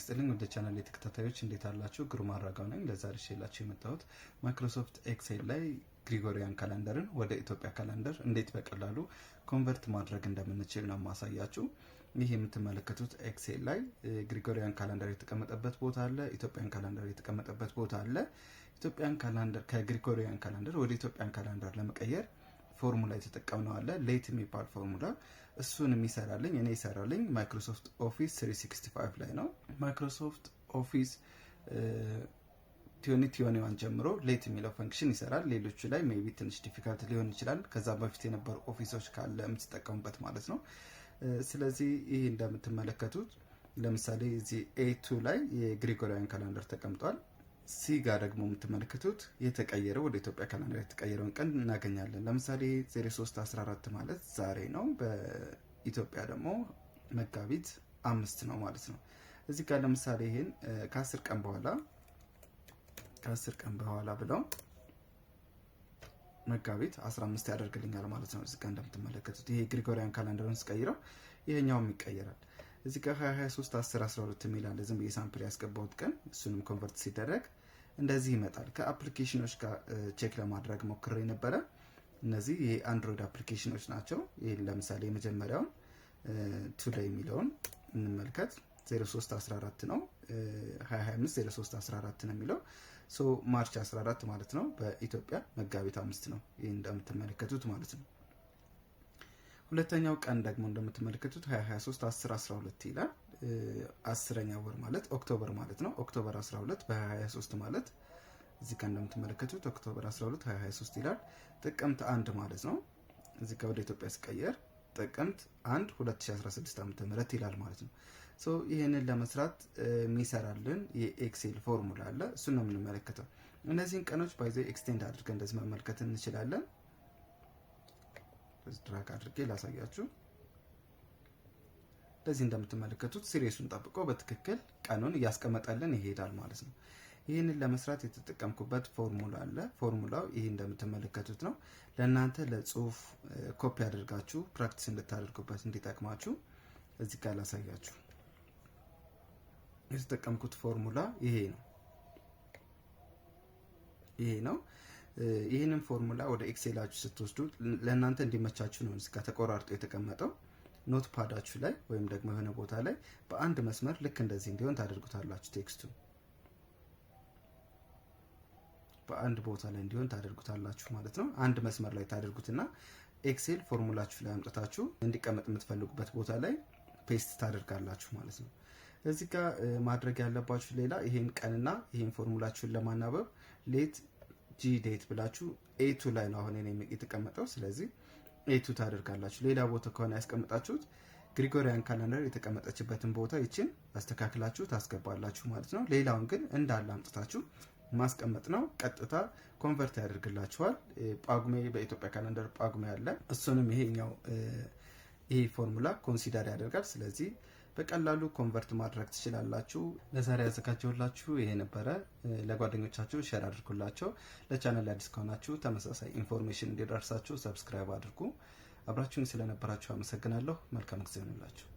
ይስጥልኝ ወደ ቻናል የተከታታዮች እንዴት አላችሁ? ግሩም አራጋው ነኝ። ለዛሬ ሼላችሁ የመጣሁት ማይክሮሶፍት ኤክሴል ላይ ግሪጎሪያን ካላንደርን ወደ ኢትዮጵያ ካላንደር እንዴት በቀላሉ ኮንቨርት ማድረግ እንደምንችል ነው ማሳያችሁ። ይህ የምትመለከቱት ኤክሴል ላይ ግሪጎሪያን ካላንደር የተቀመጠበት ቦታ አለ፣ ኢትዮጵያን ካላንደር የተቀመጠበት ቦታ አለ። ኢትዮጵያን ካላንደር ከግሪጎሪያን ካላንደር ወደ ኢትዮጵያን ካላንደር ለመቀየር ፎርሙላ የተጠቀምነው አለ፣ ሌት የሚባል ፎርሙላ። እሱን የሚሰራልኝ እኔ ይሰራልኝ ማይክሮሶፍት ኦፊስ 365 ላይ ነው። ማይክሮሶፍት ኦፊስ 2021 ጀምሮ ሌት የሚለው ፈንክሽን ይሰራል። ሌሎቹ ላይ ሜቢ ትንሽ ዲፊካልት ሊሆን ይችላል፣ ከዛ በፊት የነበሩ ኦፊሶች ካለ የምትጠቀሙበት ማለት ነው። ስለዚህ ይህ እንደምትመለከቱት ለምሳሌ እዚህ A2 ላይ የግሪጎሪያን ካላንደር ተቀምጧል። ሲ ጋር ደግሞ የምትመለከቱት የተቀየረው ወደ ኢትዮጵያ ካላንደር የተቀየረውን ቀን እናገኛለን። ለምሳሌ 03/14 ማለት ዛሬ ነው፣ በኢትዮጵያ ደግሞ መጋቢት 5 ነው ማለት ነው። እዚህ ጋር ለምሳሌ ይሄን ከ10 ቀን በኋላ ብለው መጋቢት 15 ያደርግልኛል ማለት ነው። እዚህ ጋር እንደምትመለከቱት ይሄ ግሪጎሪያን ካላንደሩን ስቀይረው ይሄኛውም ይቀየራል። እዚህ ጋር 2023/10/12 የሚል አለ። ዝም ብዬ ሳምፕል ያስገባሁት ቀን፣ እሱንም ኮንቨርት ሲደረግ እንደዚህ ይመጣል። ከአፕሊኬሽኖች ጋር ቼክ ለማድረግ ሞክሬ ነበረ። እነዚህ ይሄ አንድሮይድ አፕሊኬሽኖች ናቸው። ይሄ ለምሳሌ የመጀመሪያውን ቱዴይ የሚለውን እንመልከት። 03/14 ነው፣ 2025 03/14 ነው የሚለው ሶ ማርች 14 ማለት ነው። በኢትዮጵያ መጋቢት 5 ነው። ይሄ እንደምትመለከቱት ማለት ነው። ሁለተኛው ቀን ደግሞ እንደምትመለከቱት 2023/10/12 ይላል። 10ኛ ወር ማለት ኦክቶበር ማለት ነው። ኦክቶበር 12 በ2023 ማለት እዚህ ጋር እንደምትመለከቱት ኦክቶበር 12 2023 ይላል። ጥቅምት 1 ማለት ነው። እዚህ ጋር ወደ ኢትዮጵያ ሲቀየር ጥቅምት 1 2016 ዓ.ም ይላል ማለት ነው። ሶ ይሄንን ለመስራት የሚሰራልን የኤክሴል ፎርሙላ አለ። እሱን ነው የምንመለከተው። እነዚህን ቀኖች ባይዘ ኤክስቴንድ አድርገን እንደዚህ መመልከት እንችላለን። ድራግ አድርጌ ላሳያችሁ። ለዚህ እንደምትመለከቱት ሲሪየሱን ጠብቆ በትክክል ቀኑን እያስቀመጠልን ይሄዳል ማለት ነው። ይህንን ለመስራት የተጠቀምኩበት ፎርሙላ አለ። ፎርሙላው ይሄ እንደምትመለከቱት ነው። ለእናንተ ለጽሁፍ ኮፒ አድርጋችሁ ፕራክቲስ እንድታደርጉበት እንዲጠቅማችሁ እዚህ ጋር ላሳያችሁ። የተጠቀምኩት ፎርሙላ ይሄ ነው። ይህንን ፎርሙላ ወደ ኤክሴላችሁ ስትወስዱ ለእናንተ እንዲመቻችሁ ነው እዚህ ጋር ተቆራርጦ የተቀመጠው። ኖት ፓዳችሁ ላይ ወይም ደግሞ የሆነ ቦታ ላይ በአንድ መስመር ልክ እንደዚህ እንዲሆን ታደርጉታላችሁ። ቴክስቱ በአንድ ቦታ ላይ እንዲሆን ታደርጉታላችሁ ማለት ነው። አንድ መስመር ላይ ታደርጉትና ኤክሴል ፎርሙላችሁ ላይ አምጥታችሁ እንዲቀመጥ የምትፈልጉበት ቦታ ላይ ፔስት ታደርጋላችሁ ማለት ነው። እዚህ ጋር ማድረግ ያለባችሁ ሌላ ይሄን ቀንና ይሄን ፎርሙላችሁን ለማናበብ ሌት ጂ ዴት ብላችሁ A2 ላይ ነው አሁን እኔ የተቀመጠው። ስለዚህ A2 ታደርጋላችሁ። ሌላ ቦታ ከሆነ ያስቀምጣችሁት ግሪጎሪያን ካላንደር የተቀመጠችበትን ቦታ ይችን አስተካክላችሁ ታስገባላችሁ ማለት ነው። ሌላውን ግን እንዳለ አምጥታችሁ ማስቀመጥ ነው። ቀጥታ ኮንቨርት ያደርግላችኋል። ጳጉሜ በኢትዮጵያ ካላንደር ጳጉሜ አለ። እሱንም ይሄ ፎርሙላ ኮንሲደር ያደርጋል። ስለዚህ በቀላሉ ኮንቨርት ማድረግ ትችላላችሁ። ለዛሬ ያዘጋጀሁላችሁ ይሄ ነበረ። ለጓደኞቻችሁ ሼር አድርጉላቸው። ለቻናል አዲስ ከሆናችሁ ተመሳሳይ ኢንፎርሜሽን እንዲደርሳችሁ ሰብስክራይብ አድርጉ። አብራችሁን ስለነበራችሁ አመሰግናለሁ። መልካም ጊዜ ይሁንላችሁ።